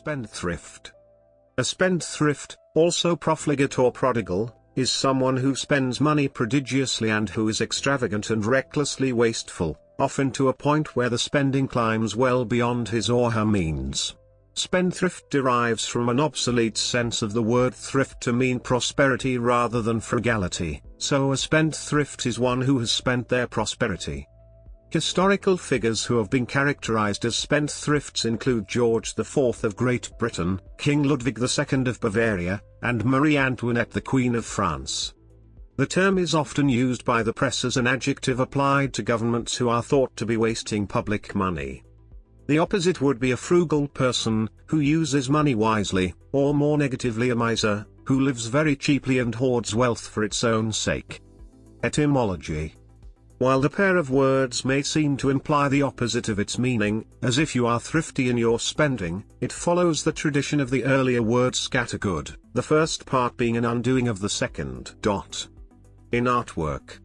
Spendthrift. A spendthrift, also profligate or prodigal, is someone who spends money prodigiously and who is extravagant and recklessly wasteful, often to a point where the spending climbs well beyond his or her means. Spendthrift derives from an obsolete sense of the word thrift to mean prosperity rather than frugality, so a spendthrift is one who has spent their prosperity. Historical figures who have been characterized as spendthrifts include George IV of Great Britain, King Ludwig II of Bavaria, and Marie Antoinette, the Queen of France. The term is often used by the press as an adjective applied to governments who are thought to be wasting public money. The opposite would be a frugal person, who uses money wisely, or more negatively a miser, who lives very cheaply and hoards wealth for its own sake. Etymology. While the pair of words may seem to imply the opposite of its meaning, as if you are thrifty in your spending, it follows the tradition of the earlier word scattergood, the first part being an undoing of the second. In artwork,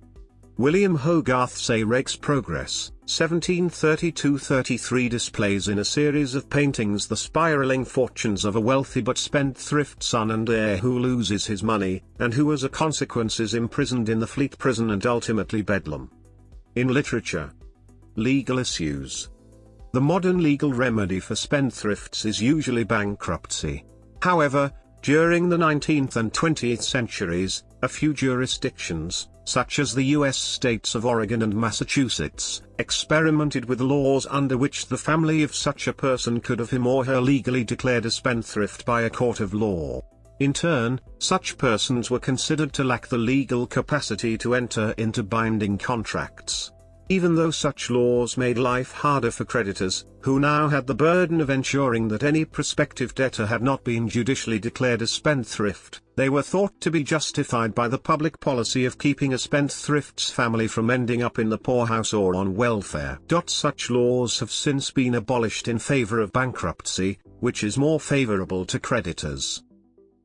William Hogarth's A Rake's Progress, 1732-33 displays in a series of paintings the spiraling fortunes of a wealthy but spendthrift son and heir who loses his money, and who as a consequence is imprisoned in the Fleet prison and ultimately Bedlam. In literature, legal issues. The modern legal remedy for spendthrifts is usually bankruptcy. However, during the 19th and 20th centuries, a few jurisdictions, such as the U.S. states of Oregon and Massachusetts, experimented with laws under which the family of such a person could have him or her legally declared a spendthrift by a court of law. In turn, such persons were considered to lack the legal capacity to enter into binding contracts. Even though such laws made life harder for creditors, who now had the burden of ensuring that any prospective debtor had not been judicially declared a spendthrift, they were thought to be justified by the public policy of keeping a spendthrift's family from ending up in the poorhouse or on welfare. Such laws have since been abolished in favor of bankruptcy, which is more favorable to creditors.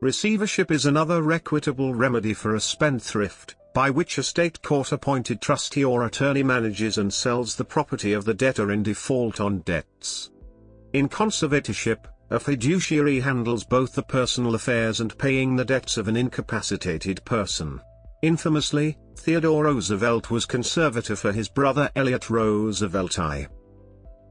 Receivership is another equitable remedy for a spendthrift, by which a state court-appointed trustee or attorney manages and sells the property of the debtor in default on debts. In conservatorship, a fiduciary handles both the personal affairs and paying the debts of an incapacitated person. Infamously, Theodore Roosevelt was conservator for his brother Elliott Roosevelt I.